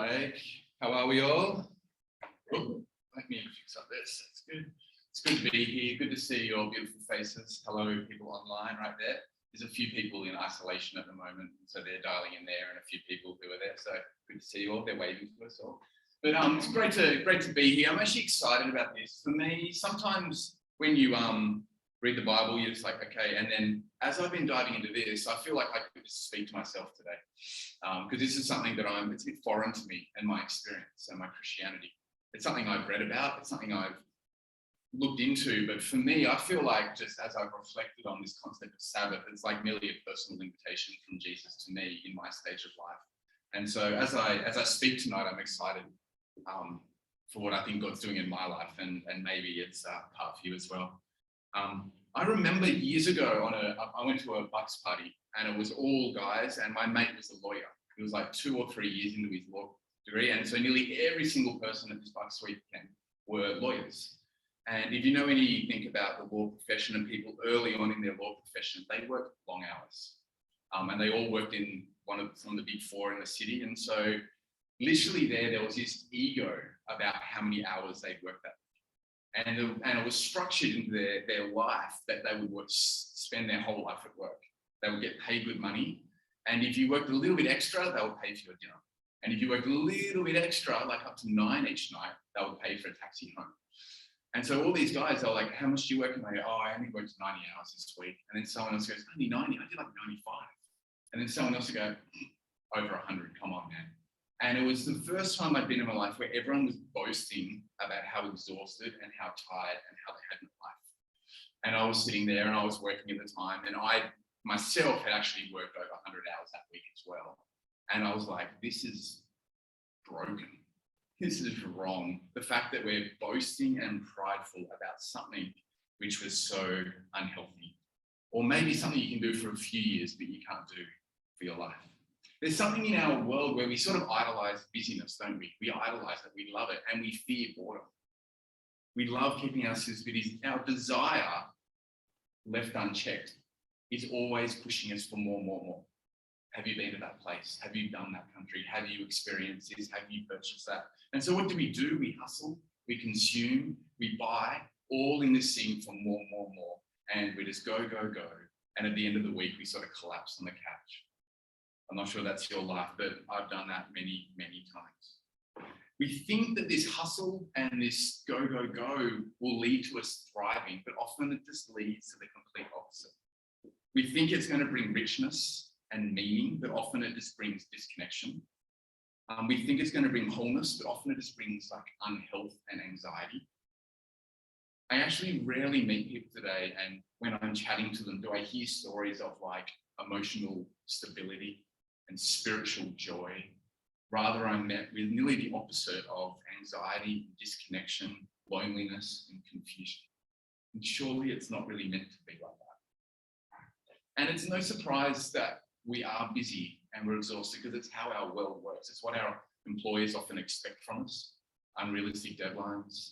Blake. How are we all? Oh, let me fix up this. That's good. It's good to be here. Good to see your beautiful faces. Hello, people online right there. There's a few people in isolation at the moment, so they're dialing in there, and a few people who are there. So good to see you all. They're waving to us all. But it's great to be here. I'm actually excited about this. For me, sometimes when you read the Bible, you're just like, okay. And then as I've been diving into this, I feel like I could just speak to myself today, because this is something that it's a bit foreign to me and my experience and my Christianity. It's something I've read about. It's something I've looked into. But for me, I feel like just as I've reflected on this concept of Sabbath, it's like merely a personal invitation from Jesus to me in my stage of life. And so as I speak tonight, I'm excited for what I think God's doing in my life, and maybe it's part for you as well. I remember years ago I went to a Bucks party, and it was all guys, and my mate was a lawyer. He was like 2 or 3 years into his law degree, and so nearly every single person at this Bucks weekend were lawyers. And if you know anything about the law profession and people early on in their law profession, they work long hours, and they all worked in one of the big four in the city. And so literally there was this ego about how many hours they'd worked that. And it was structured into their life that they would spend their whole life at work. They would get paid good money. And if you worked a little bit extra, they would pay for your dinner. And if you worked a little bit extra, like up to 9 each night, they would pay for a taxi home. And so all these guys are like, how much do you work? And they go, oh, I only worked 90 hours this week. And then someone else goes, only 90? I did like 95. And then someone else would go, over 100, come on, man. And it was the first time I'd been in my life where everyone was boasting about how exhausted and how tired and how they had no life. And I was sitting there and I was working at the time, and I myself had actually worked over 100 hours that week as well. And I was like, this is broken. This is wrong. The fact that we're boasting and prideful about something which was so unhealthy, or maybe something you can do for a few years, but you can't do for your life. There's something in our world where we sort of idolize busyness, don't we? We idolize it, we love it, and we fear boredom. We love keeping ourselves busy. Our desire, left unchecked, is always pushing us for more, more, more. Have you been to that place? Have you done that country? Have you experienced this? Have you purchased that? And so what do? We hustle, we consume, we buy, all in this scene for more, more, more. And we just go, go, go. And at the end of the week, we sort of collapse on the couch. I'm not sure that's your life, but I've done that many, many times. We think that this hustle and this go, go, go will lead to us thriving, but often it just leads to the complete opposite. We think it's going to bring richness and meaning, but often it just brings disconnection. We think it's going to bring wholeness, but often it just brings like unhealth and anxiety. I actually rarely meet people today, and when I'm chatting to them, do I hear stories of like emotional stability and spiritual joy. Rather, I'm met with nearly the opposite of anxiety, disconnection, loneliness, and confusion. And surely it's not really meant to be like that. And it's no surprise that we are busy and we're exhausted, because it's how our world works. It's what our employers often expect from us. Unrealistic deadlines,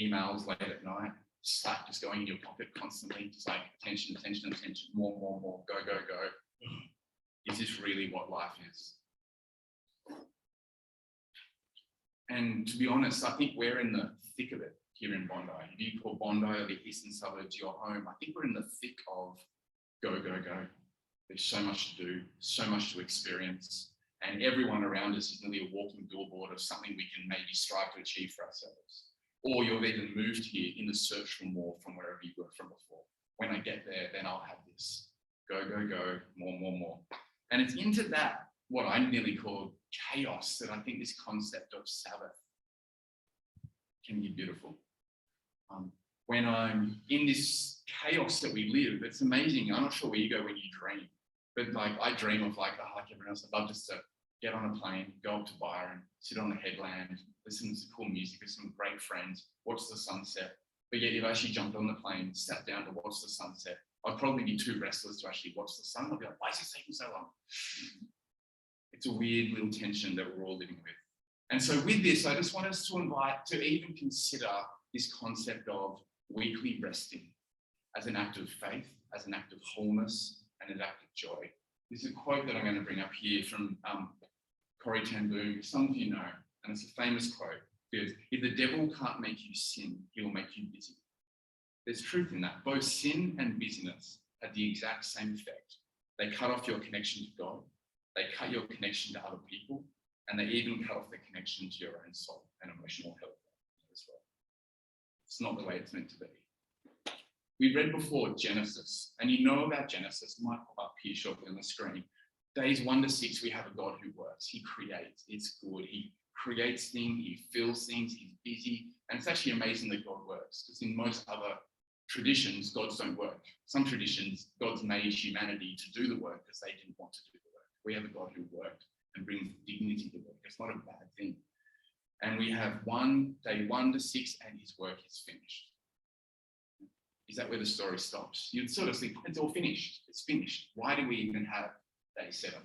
emails late at night, Slack just going in your pocket constantly, just like attention, attention, attention, more, more, more, go, go, go. Is this really what life is? And to be honest, I think we're in the thick of it here in Bondi. If you call Bondi or the eastern suburbs your home, I think we're in the thick of go, go, go. There's so much to do, so much to experience, and everyone around us is nearly a walking billboard of something we can maybe strive to achieve for ourselves. Or you've even moved here in the search for more from wherever you were from before. When I get there, then I'll have this. Go, go, go, more, more, more. And it's into that, what I nearly call chaos, that I think this concept of Sabbath can be beautiful. When I'm in this chaos that we live, it's amazing. I'm not sure where you go when you dream, but like I dream of like everyone else, I'd love just to get on a plane, go up to Byron, sit on the headland, listen to cool music with some great friends, watch the sunset. But yet if I actually jumped on the plane, sat down to watch the sunset, I'd probably be too restless to actually watch the sun. I'd be like, why is it taking so long? It's a weird little tension that we're all living with. And so with this, I just want us to invite to even consider this concept of weekly resting as an act of faith, as an act of wholeness, and an act of joy. This is a quote that I'm going to bring up here from Corrie ten Boom, some of you know, and it's a famous quote, because if the devil can't make you sin, he will make you busy. There's truth in that. Both sin and busyness have the exact same effect. They cut off your connection to God, they cut your connection to other people, and they even cut off the connection to your own soul and emotional health as well. It's not the way it's meant to be. We read before Genesis, and you know about Genesis, it might pop up here shortly on the screen. Days 1 to 6, we have a God who works. He creates. It's good. He creates things. He fills things. He's busy. And it's actually amazing that God works, because in most other traditions, gods don't work. Some traditions, God's made humanity to do the work because they didn't want to do the work. We have a God who worked and brings dignity to work. It's not a bad thing. And we have day 1 to 6, and his work is finished. Is that where the story stops? You'd sort of think, it's all finished. It's finished. Why do we even have day 7?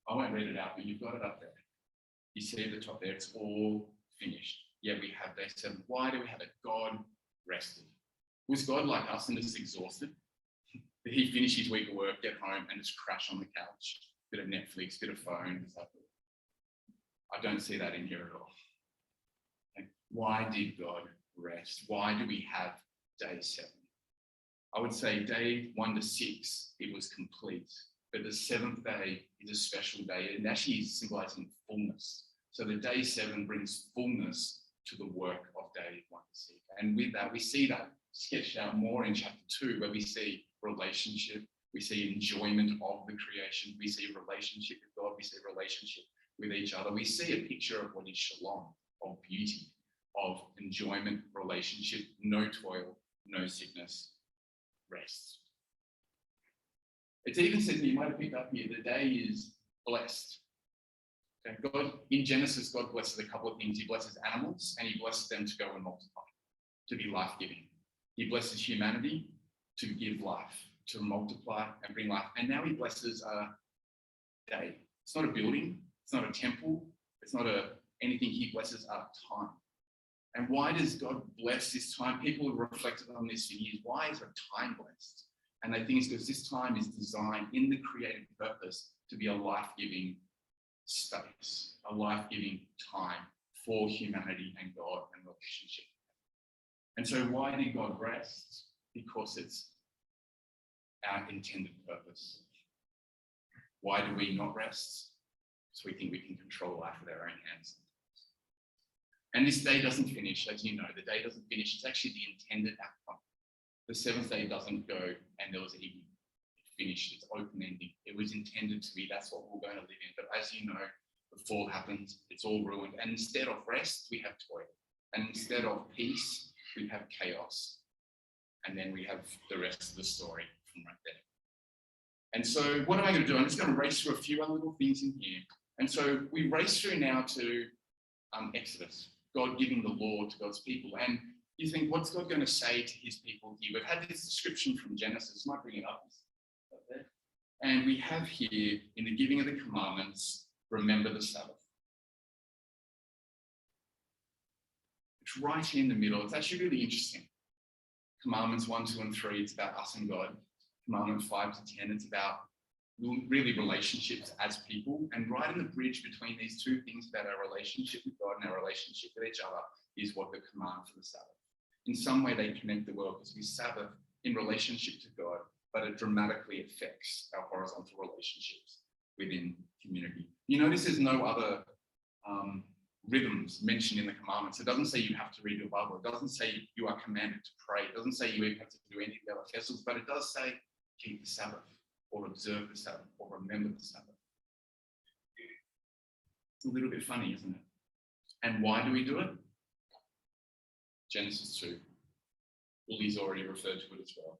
I won't read it out, but you've got it up there. You see at the top there, it's all finished. Yeah, we have day 7. Why do we have it? God rested. Was God like us and just exhausted? Did he finish his week of work, get home, and just crash on the couch? Bit of Netflix, bit of phone. I don't see that in here at all. Like, why did God rest? Why do we have day 7? I would say day 1 to 6, it was complete. But the 7th day is a special day, and actually is symbolizing fullness. So the day 7 brings fullness to the work of day 1 to 6. And with that, we see that sketched out more in chapter 2, where we see relationship, we see enjoyment of the creation, we see relationship with God, we see relationship with each other. We see a picture of what is shalom, of beauty, of enjoyment, relationship, no toil, no sickness, rest. It even says, you might have picked up here, the day is blessed. Okay, God, in Genesis, God blesses a couple of things. He blesses animals, and he blesses them to go and multiply, to be life-giving. He blesses humanity to give life, to multiply and bring life. And now he blesses a day. It's not a building. It's not a temple. It's not anything. He blesses a time. And why does God bless this time? People have reflected on this for years. Why is a time blessed? And they think it's because this time is designed in the creative purpose to be a life-giving space, a life-giving time for humanity and God and relationship. And so why did God rest? Because it's our intended purpose. Why do we not rest? Because we think we can control life with our own hands. And this day doesn't finish, as you know, the day doesn't finish. It's actually the intended outcome. The 7th day doesn't go and there was evening. It finished, it's open-ending. It was intended to be, that's what we're going to live in. But as you know, the fall happens, it's all ruined. And instead of rest, we have toil. And instead of peace, we have chaos. And then we have the rest of the story from right there. And so what am I going to do? I'm just going to race through a few other little things in here. And so we race through now to Exodus, God giving the law to God's people. And you think, what's God going to say to his people here? We've had this description from Genesis. Might bring it up there. And we have here, in the giving of the commandments, remember the Sabbath. It's right here in the middle. It's actually really interesting. Commandments 1, 2, and 3, it's about us and God. Commandment 5 to 10, it's about really relationships as people. And right in the bridge between these two things about our relationship with God and our relationship with each other is what the command for the Sabbath. In some way, they connect the world because we Sabbath in relationship to God, but it dramatically affects our horizontal relationships within community. You notice there's no other rhythms mentioned in the commandments. It doesn't say you have to read your Bible. It doesn't say you are commanded to pray. It doesn't say you have to do any of the other festivals, but it does say keep the Sabbath or observe the Sabbath or remember the Sabbath. It's a little bit funny, isn't it? And why do we do it? Genesis 2. Ully's already referred to it as well.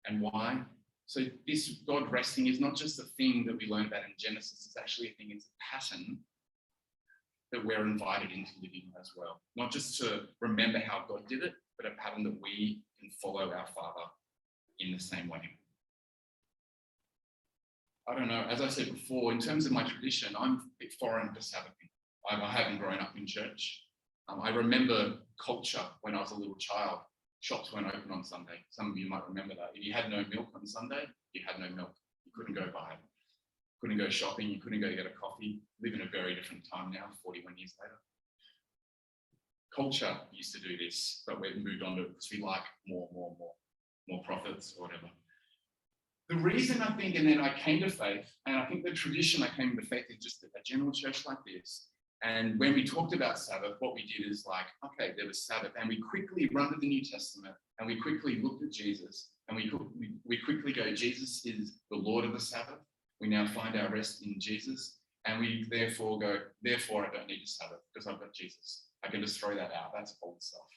And why? So this God resting is not just a thing that we learn about in Genesis, it's actually a thing, it's a pattern that we're invited into living as well. Not just to remember how God did it, but a pattern that we can follow our Father in the same way. I don't know, as I said before, in terms of my tradition, I'm a bit foreign to Sabbathing. I haven't grown up in church. I remember culture when I was a little child. Shops weren't open on Sunday. Some of you might remember that. If you had no milk on Sunday, you had no milk. You couldn't go buy it. couldn't go shopping, you couldn't go get a coffee. We live in a very different time now, 41 years later. Culture used to do this, but we've moved on to it because we like more profits or whatever. The reason I think, and then I came to faith, and I think the tradition I came to faith is just a general church like this. And when we talked about Sabbath, what we did is like, okay, there was Sabbath, and we quickly run to the New Testament, and we quickly looked at Jesus, and we quickly go, Jesus is the Lord of the Sabbath. We now find our rest in Jesus, and we therefore go, therefore I don't need a Sabbath because I've got Jesus. I can just throw that out. That's old stuff.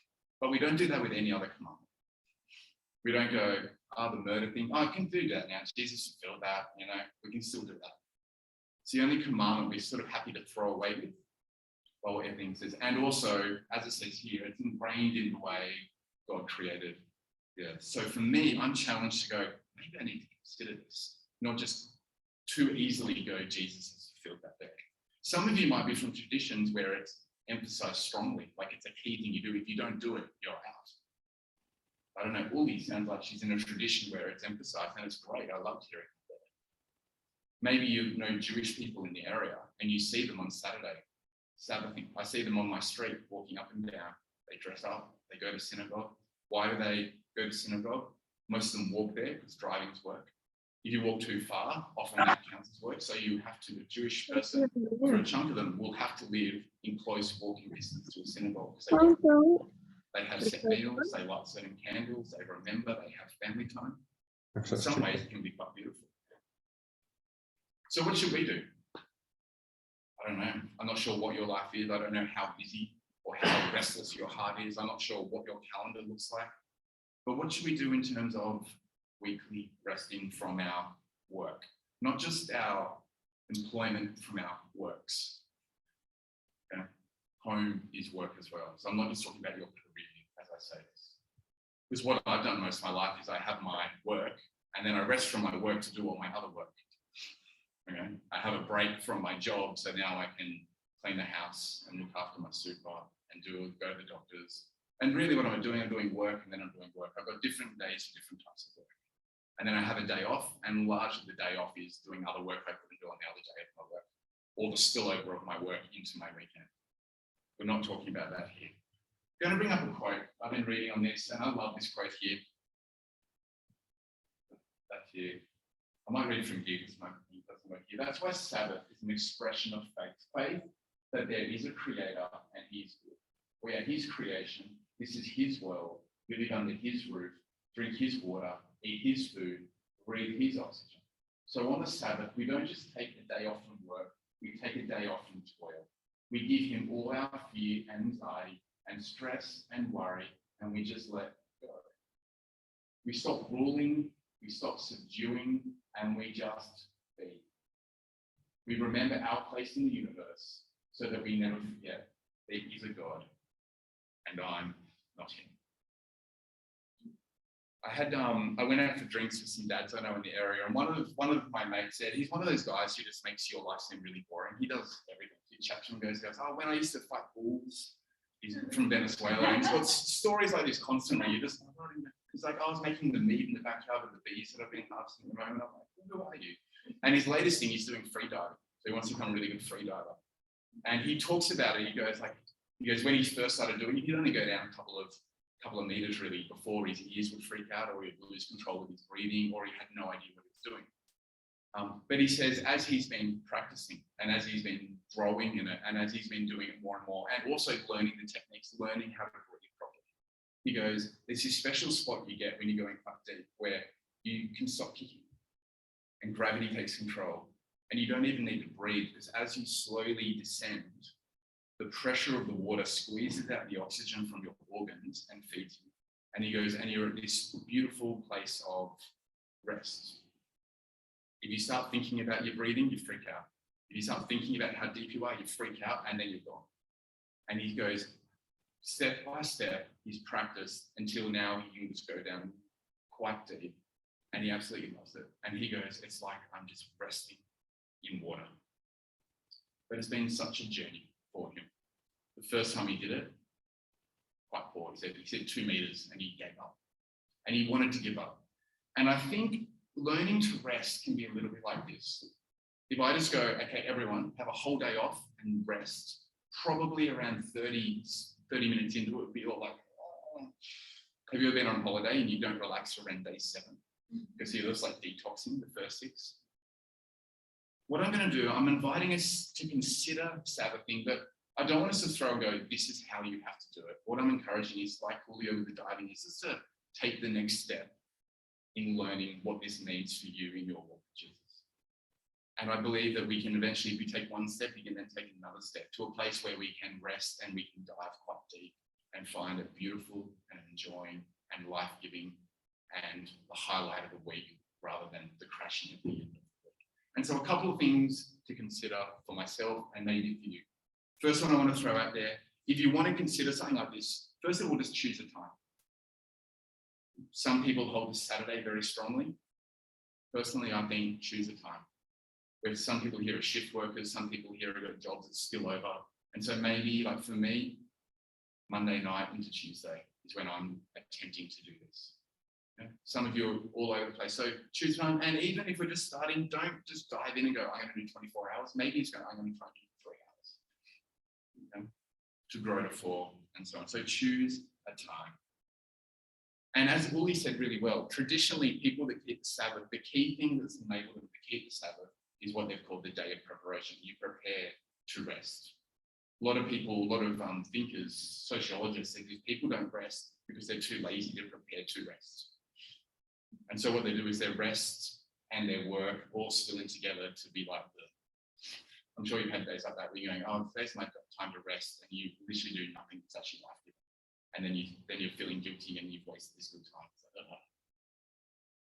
But we don't do that with any other commandment. We don't go, the murder thing, I can do that now. Jesus fulfilled that, we can still do that. It's the only commandment we're sort of happy to throw away with, what everything says. And also, as it says here, it's ingrained in the way God created the earth. So for me, I'm challenged to go, maybe I need to consider this, not just too easily go, Jesus has fulfilled that day. Some of you might be from traditions where it's emphasized strongly, like it's a key thing you do. If you don't do it, you're out. I don't know, Uli sounds like she's in a tradition where it's emphasized, and it's great. I loved hearing that. Maybe you know Jewish people in the area and you see them on Saturday. Sabbath, I see them on my street walking up and down. They dress up, they go to synagogue. Why do they go to synagogue? Most of them walk there because driving's work. If you walk too far, often that counts as work. So you have to, a Jewish person, for a chunk of them, will have to live in close walking distance to a synagogue. They have set meals, they light certain candles, they remember, they have family time. In some ways, it can be quite beautiful. So what should we do? I don't know. I'm not sure what your life is. I don't know how busy or how restless your heart is. I'm not sure what your calendar looks like. But what should we do in terms of weekly resting from our work? Not just our employment, from our works. Okay? Home is work as well. So I'm not just talking about your career as I say this. Because what I've done most of my life is I have my work and then I rest from my work to do all my other work. Okay? I have a break from my job, so now I can clean the house and look after my super and go to the doctors. And really what I'm doing work and then I'm doing work. I've got different days for different types of work. And then I have a day off, and largely the day off is doing other work I couldn't do on the other day of my work, or the spillover of my work into my weekend. We're not talking about that here. I'm going to bring up a quote. I've been reading on this, and I love this quote here. That here. I might read it from here because my computer doesn't work here. That's why Sabbath is an expression of faith. Faith that there is a creator and he's good. We are his creation. This is his world. We live under his roof, drink his water, eat his food, breathe his oxygen. So on the Sabbath, we don't just take a day off from work. We take a day off from toil. We give him all our fear and anxiety and stress and worry, and we just let go. We stop ruling, we stop subduing, and we just be. We remember our place in the universe so that we never forget there is a God, and I'm not him. I went out for drinks with some dads I know in the area, and one of my mates said, he's one of those guys who just makes your life seem really boring. He does everything. He chats and goes, oh, when I used to fight bulls, he's from Venezuela, and he's got stories like this constantly. You just, he's like, I was making the meat in the backyard of the bees that I've been harvesting at the moment. I'm like, who are you? And his latest thing, he's doing free diving. So he wants to become a really good free diver. And he talks about it. He goes, when he first started doing it, he'd only go down a couple of meters really before his ears would freak out, or he'd lose control of his breathing, or he had no idea what he was doing. But he says, as he's been practicing and as he's been growing in it, and as he's been doing it more and more, and also learning the techniques, learning how to breathe properly, he goes, there's this special spot you get when you're going quite deep where you can stop kicking and gravity takes control, and you don't even need to breathe, because as you slowly descend, the pressure of the water squeezes out the oxygen from your organs and feeds you. And he goes, and you're at this beautiful place of rest. If you start thinking about your breathing, you freak out. If you start thinking about how deep you are, you freak out, and then you're gone. And he goes, step by step, he's practiced until now he can just go down quite deep. And he absolutely loves it. And he goes, it's like I'm just resting in water. But it's been such a journey for him. The first time he did it, quite poor. He said 2 meters and he gave up. And he wanted to give up. And I think learning to rest can be a little bit like this. if I just go, okay, everyone, have a whole day off and rest, probably around 30 minutes into it, you're like, oh. Have you ever been on holiday and you don't relax around day 7? Because you're just like detoxing the first 6. What I'm going to do, I'm inviting us to consider Sabbathing, but I don't want us to throw and go, this is how you have to do it. What I'm encouraging is, like Julio with the diving, is just to take the next step in learning what this means for you in your walk with Jesus. And I believe that we can eventually, if we take one step, we can then take another step to a place where we can rest and we can dive quite deep and find it beautiful and enjoying and life-giving and the highlight of the week rather than the crashing at the end of the week. And so a couple of things to consider for myself and maybe for you. First one I want to throw out there, if you want to consider something like this, first of all, just choose a time. Some people hold the Saturday very strongly. Personally, I think choose a time. Where some people here are shift workers, some people here have got jobs that spill over. And so maybe, like for me, Monday night into Tuesday is when I'm attempting to do this. Okay? Some of you are all over the place. So choose time. And even if we're just starting, don't just dive in and go, I'm going to do 24 hours. Maybe it's going, I'm going to try and do 3 hours. Okay? To grow to 4 and so on. So choose a time. And as Uli said really well, traditionally people that keep the Sabbath, the key thing that's enabled them to keep the Sabbath is what they've called the day of preparation. You prepare to rest. A lot of people, a lot of thinkers, sociologists say that people don't rest because they're too lazy to prepare to rest. And so what they do is their rest and their work all spill in together to be like I'm sure you've had days like that where you're going, oh, today's my time to rest, and you literally do nothing that's actually life-giving. And then you're feeling guilty and you've wasted this good time.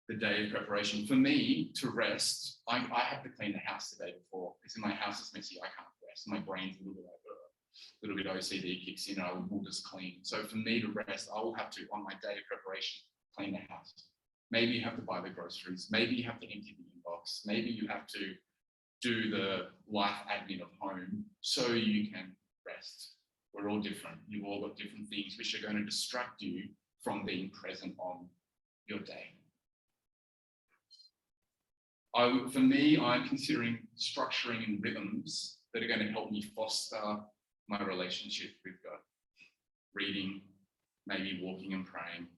The day of preparation. For me, to rest, I have to clean the house the day before, because if my house is messy, I can't rest. My brain's a little bit OCD kicks in, and I will just clean. So for me to rest, I will have to, on my day of preparation, clean the house. Maybe you have to buy the groceries. Maybe you have to empty the inbox. Maybe you have to do the life admin of home so you can rest. We're all different. You've all got different things which are going to distract you from being present on your day. For me, I'm considering structuring in rhythms that are going to help me foster my relationship with God. Reading, maybe walking and praying,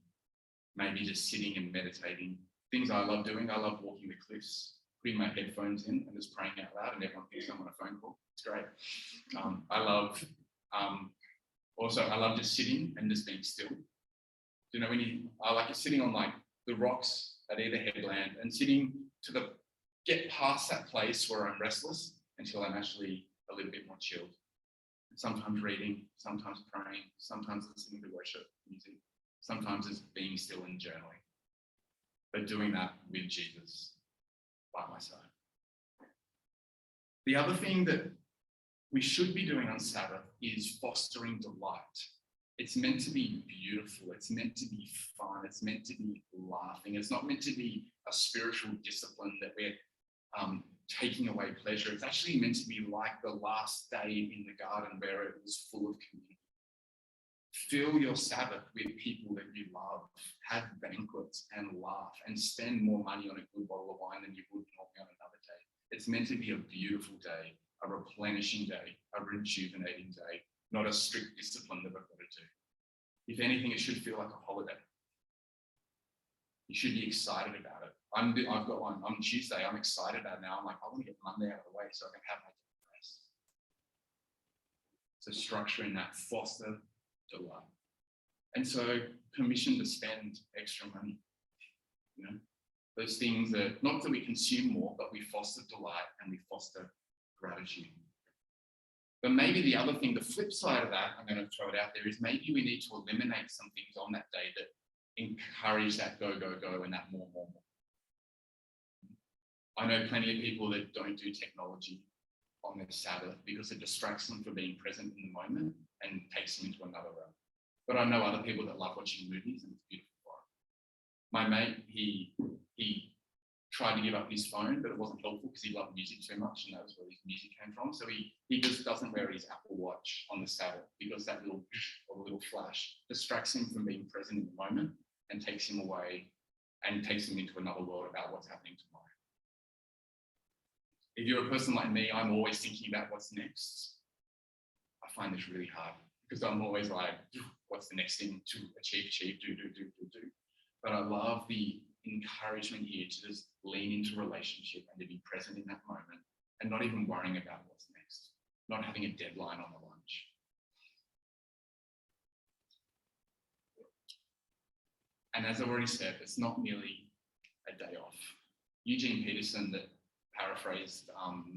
maybe just sitting and meditating. Things I love doing. I love walking the cliffs, putting my headphones in and just praying out loud, and everyone thinks I'm on a phone call. It's great. I love just sitting and just being still. You know, I like sitting on like the rocks at either headland and sitting to get past that place where I'm restless until I'm actually a little bit more chilled. Sometimes reading, sometimes praying, sometimes listening to worship music, sometimes just being still and journaling. But doing that with Jesus by my side. The other thing that we should be doing on Sabbath is fostering delight. It's meant to be beautiful. It's meant to be fun. It's meant to be laughing. It's not meant to be a spiritual discipline that we're taking away pleasure. It's actually meant to be like the last day in the garden where it was full of community. Fill your Sabbath with people that you love. Have banquets and laugh and spend more money on a good bottle of wine than you would normally on another day. It's meant to be a beautiful day, a replenishing day, a rejuvenating day, not a strict discipline that we've got to do. If anything, it should feel like a holiday. You should be excited about it. I've got one on Tuesday. I'm excited about it now. I'm like, I want to get Monday out of the way so I can have my rest. So structuring that, foster delight. And so permission to spend extra money. You know, those things that, not that we consume more, but we foster delight and we foster gratitude. But maybe the other thing, the flip side of that, I'm going to throw it out there, is maybe we need to eliminate some things on that day that encourage that go, go, go and that more. I know plenty of people that don't do technology on their Sabbath because it distracts them from being present in the moment and takes them into another realm. But I know other people that love watching movies, and it's beautiful for them. My mate, he tried to give up his phone, but it wasn't helpful because he loved music too much, and that was where his music came from. So he just doesn't wear his Apple Watch on the Sabbath because that little flash distracts him from being present in the moment and takes him away and takes him into another world about what's happening tomorrow. If you're a person like me, I'm always thinking about what's next. I find this really hard because I'm always like, what's the next thing to achieve, do. But I love the encouragement here to just lean into relationship and to be present in that moment and not even worrying about what's next, not having a deadline on the lunch. And as I've already said, it's not merely a day off. Eugene Peterson, that paraphrased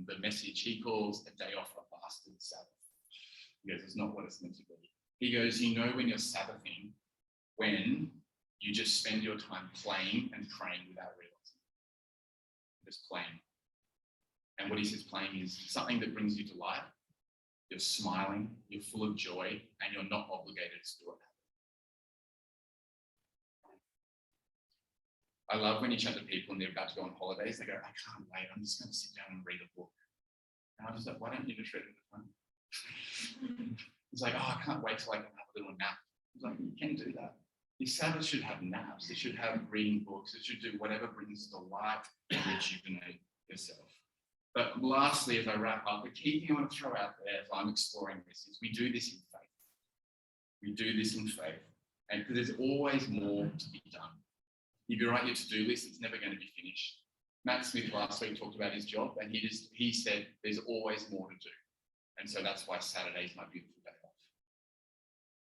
the message, he calls a day off a bastard Sabbath. He goes, it's not what it's meant to be. He goes, you know when you're Sabbathing, when you just spend your time playing and praying without realizing. Just playing. And what he says playing is something that brings you to life. You're smiling, you're full of joy, and you're not obligated to do it. I love when you chat to people and they're about to go on holidays, they go, I can't wait, I'm just going to sit down and read a book. And I'm just like, why don't you just read it at home? It's like, oh, I can't wait till I can have a little nap. It's like, you can do that. Your Sabbath should have naps. It should have reading books. It should do whatever brings delight and rejuvenate yourself. But lastly, as I wrap up, the key thing I want to throw out there as I'm exploring this is we do this in faith. We do this in faith. And because there's always more to be done. If you write your to-do list, it's never going to be finished. Matt Smith last week talked about his job, and he said there's always more to do. And so that's why Saturday is my beautiful day off.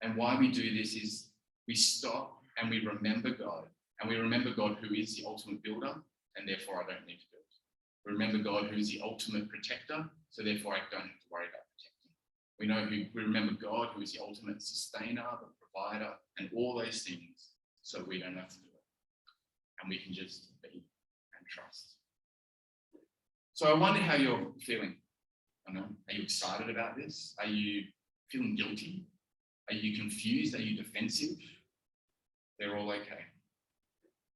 And why we do this is we stop and we remember God. And we remember God who is the ultimate builder, and therefore I don't need to build. We remember God who is the ultimate protector, so therefore I don't have to worry about protecting. We remember God who is the ultimate sustainer, the provider, and all those things, so we don't have to do it. And we can just be and trust. So I wonder how you're feeling. I don't know. Are you excited about this? Are you feeling guilty? Are you confused? Are you defensive? They're all okay.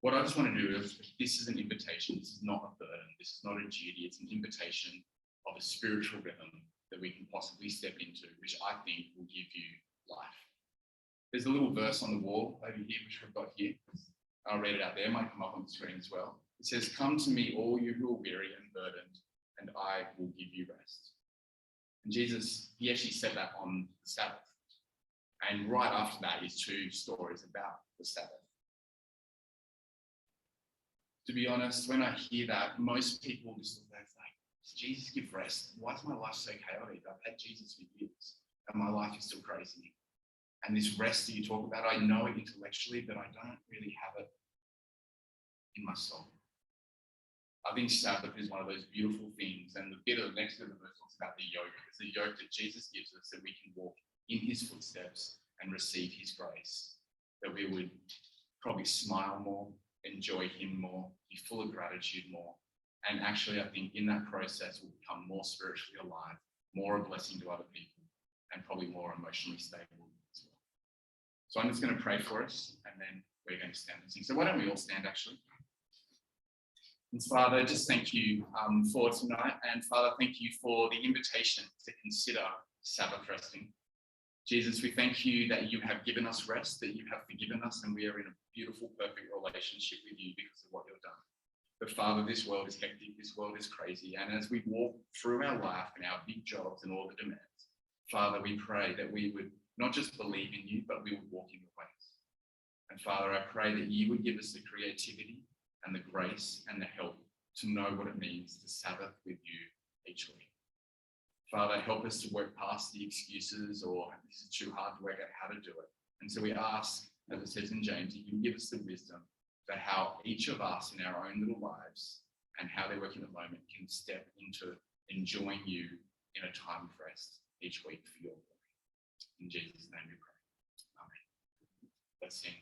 What I just want to do is, this is an invitation. This is not a burden. This is not a duty. It's an invitation of a spiritual rhythm that we can possibly step into, which I think will give you life. There's a little verse on the wall over here, which we've got here. I'll read it out there. It might come up on the screen as well. It says, come to me, all you who are weary and burdened, and I will give you rest. And Jesus, he actually said that on the Sabbath. And right after that is 2 stories about the Sabbath. To be honest, when I hear that, most people just look like, does Jesus give rest? Why is my life so chaotic? I've had Jesus for years, and my life is still crazy. And this rest that you talk about, I know it intellectually, but I don't really have it in my soul. I think Sabbath is one of those beautiful things, and the bit of the next bit of the verse talks about the yoke. It's the yoke that Jesus gives us that we can walk in his footsteps and receive his grace, that we would probably smile more, enjoy him more, be full of gratitude more. And actually, I think in that process, we'll become more spiritually alive, more a blessing to other people, and probably more emotionally stable as well. So I'm just going to pray for us, and then we're going to stand and sing. So why don't we all stand, actually? And Father, just thank you for tonight. And Father, thank you for the invitation to consider Sabbath resting. Jesus, we thank you that you have given us rest, that you have forgiven us, and we are in a beautiful, perfect relationship with you because of what you've done. But Father, this world is hectic, this world is crazy. And as we walk through our life and our big jobs and all the demands, Father, we pray that we would not just believe in you, but we would walk in your ways. And Father, I pray that you would give us the creativity and the grace and the help to know what it means to Sabbath with you each week. Father, help us to work past the excuses or this is too hard to work out how to do it. And so we ask, as it says in James, that you give us the wisdom for how each of us in our own little lives and how they're working at the moment can step into enjoying you in a time of rest each week for your glory. In Jesus' name we pray. Amen. Let's sing.